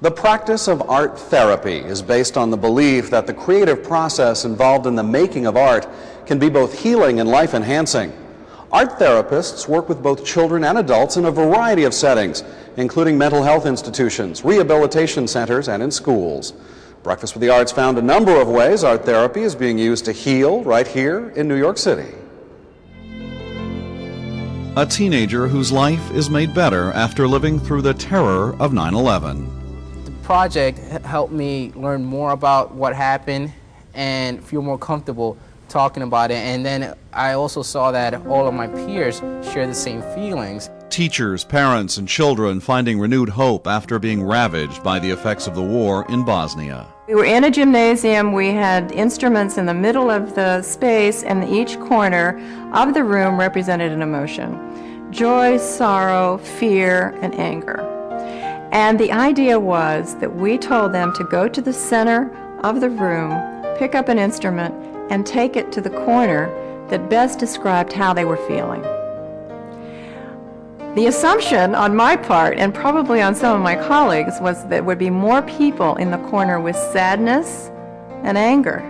The practice of art therapy is based on the belief that the creative process involved in the making of art can be both healing and life-enhancing. Art therapists work with both children and adults in a variety of settings, including mental health institutions, rehabilitation centers, and in schools. Breakfast with the Arts found a number of ways art therapy is being used to heal right here in New York City. A teenager whose life is made better after living through the terror of 9/11. The project helped me learn more about what happened and feel more comfortable talking about it. And then I also saw that all of my peers share the same feelings. Teachers, parents, and children finding renewed hope after being ravaged by the effects of the war in Bosnia. We were in a gymnasium. We had instruments in the middle of the space, and each corner of the room represented an emotion: joy, sorrow, fear, and anger. And the idea was that we told them to go to the center of the room, pick up an instrument, and take it to the corner that best described how they were feeling. The assumption on my part, and probably on some of my colleagues, was that there would be more people in the corner with sadness and anger.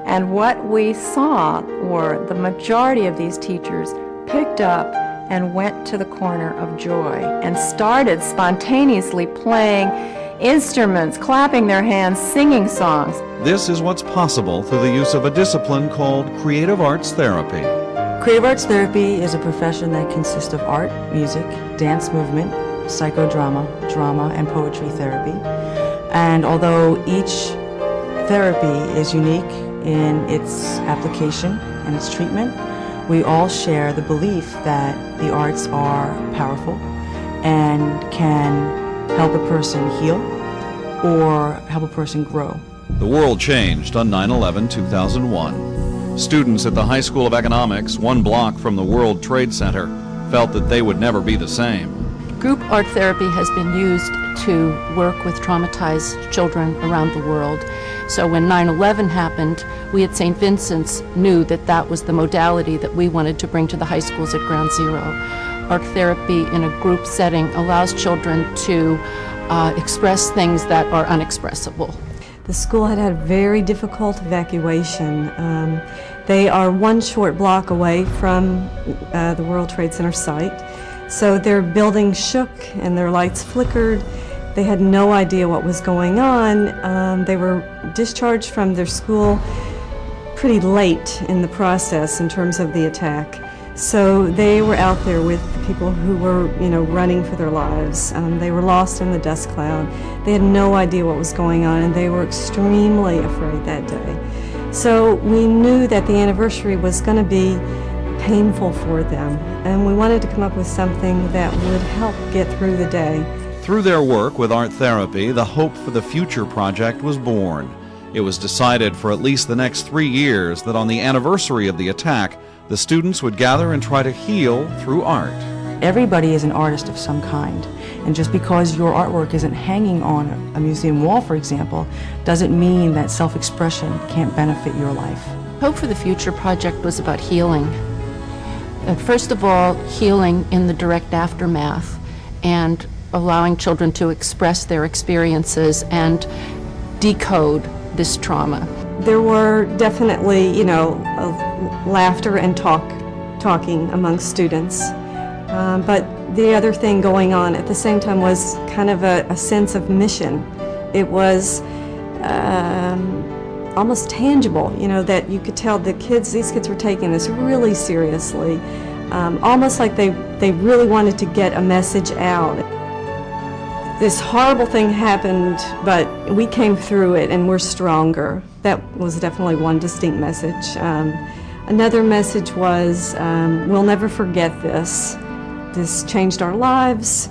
And what we saw were the majority of these teachers picked up and went to the corner of joy and started spontaneously playing instruments, clapping their hands, singing songs. This is what's possible through the use of a discipline called creative arts therapy. Creative arts therapy is a profession that consists of art, music, dance movement, psychodrama, drama, and poetry therapy. And although each therapy is unique in its application and its treatment, we all share the belief that the arts are powerful and can help a person heal or help a person grow. The world changed on 9/11/2001. Students at the High School of Economics, one block from the World Trade Center, felt that they would never be the same. Group art therapy has been used to work with traumatized children around the world. So when 9/11 happened, we at St. Vincent's knew that that was the modality that we wanted to bring to the high schools at Ground Zero. Art therapy in a group setting allows children to express things that are unexpressible. The school had a very difficult evacuation. They are one short block away from the World Trade Center site. So their building shook and their lights flickered. They had no idea what was going on. They were discharged from their school pretty late in the process in terms of the attack. So they were out there with people who were, running for their lives. They were lost in the dust cloud. They had no idea what was going on, and they were extremely afraid that day. So we knew that the anniversary was going to be painful for them, and we wanted to come up with something that would help get through the day. Through their work with art therapy, the Hope for the Future project was born. It was decided for at least the next 3 years that on the anniversary of the attack, the students would gather and try to heal through art. Everybody is an artist of some kind, and just because your artwork isn't hanging on a museum wall, for example, doesn't mean that self-expression can't benefit your life. Hope for the Future project was about healing. First of all, healing in the direct aftermath and allowing children to express their experiences and decode this trauma. There were definitely, laughter and talking among students. But the other thing going on at the same time was kind of a sense of mission. It was almost tangible, that you could tell these kids were taking this really seriously, almost like they really wanted to get a message out. This horrible thing happened, but we came through it and we're stronger. That was definitely one distinct message. Another message was, we'll never forget this. This changed our lives,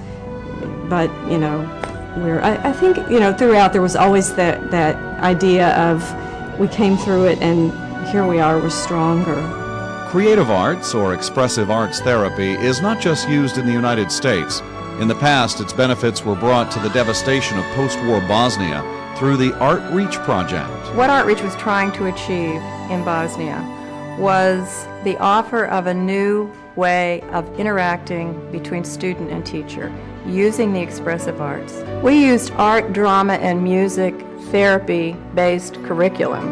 but I think throughout there was always that idea of we came through it and here we are, we're stronger. Creative arts, or expressive arts therapy, is not just used in the United States. In the past, its benefits were brought to the devastation of post-war Bosnia through the ArtReach project. What ArtReach was trying to achieve in Bosnia was the offer of a new way of interacting between student and teacher. using the expressive arts. We used art, drama, and music therapy-based curriculum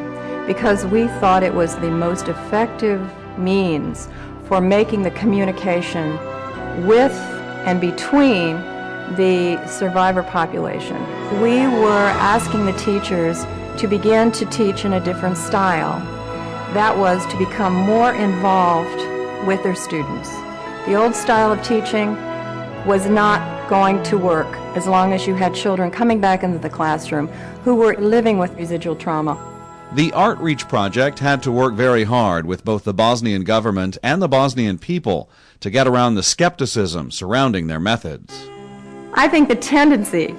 because we thought it was the most effective means for making the communication with and between the survivor population. We were asking the teachers to begin to teach in a different style. That was to become more involved with their students. The old style of teaching was not going to work as long as you had children coming back into the classroom who were living with residual trauma. The ArtReach project had to work very hard with both the Bosnian government and the Bosnian people to get around the skepticism surrounding their methods. I think the tendency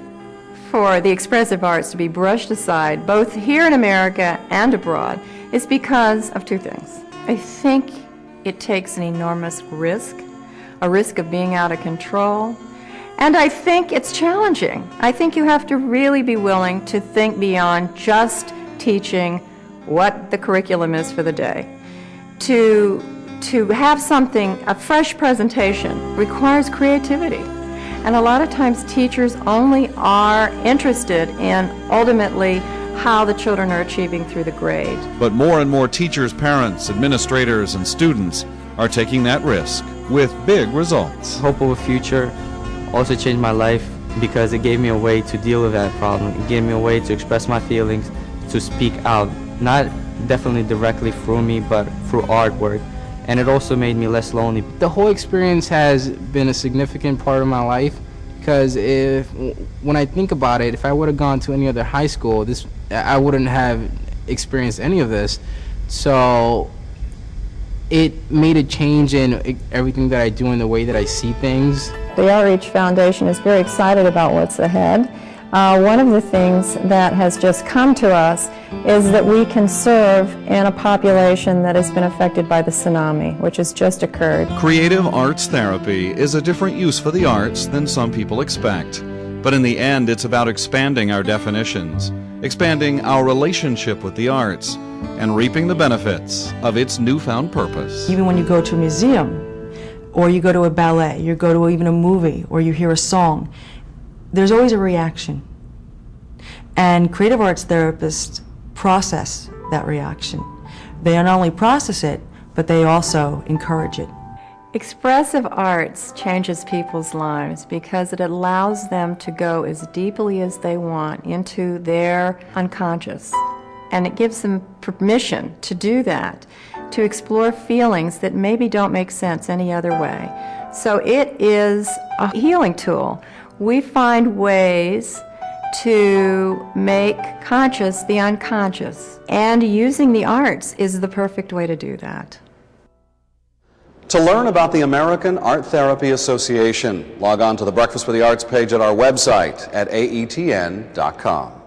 for the expressive arts to be brushed aside, both here in America and abroad, is because of two things. I think it takes an enormous risk, a risk of being out of control, and I think it's challenging. I think you have to really be willing to think beyond just teaching what the curriculum is for the day. To have something, a fresh presentation, requires creativity. And a lot of times teachers only are interested in ultimately how the children are achieving through the grade. But more and more teachers, parents, administrators, and students are taking that risk with big results. Hope of a future also changed my life because it gave me a way to deal with that problem. It gave me a way to express my feelings, to speak out, not definitely directly through me, but through artwork. And it also made me less lonely. The whole experience has been a significant part of my life because when I think about it, if I would have gone to any other high school, I wouldn't have experienced any of this. So it made a change in everything that I do and the way that I see things. The ArtReach Foundation is very excited about what's ahead. One of the things that has just come to us is that we can serve in a population that has been affected by the tsunami, which has just occurred. Creative arts therapy is a different use for the arts than some people expect. But in the end, it's about expanding our definitions, expanding our relationship with the arts, and reaping the benefits of its newfound purpose. Even when you go to a museum, or you go to a ballet, you go to even a movie, or you hear a song, there's always a reaction. And creative arts therapists process that reaction. They not only process it, but they also encourage it. Expressive arts changes people's lives because it allows them to go as deeply as they want into their unconscious. And it gives them permission to do that, to explore feelings that maybe don't make sense any other way. So it is a healing tool. We find ways to make conscious the unconscious, and using the arts is the perfect way to do that. To learn about the American Art Therapy Association, log on to the Breakfast with the Arts page at our website at aetn.com.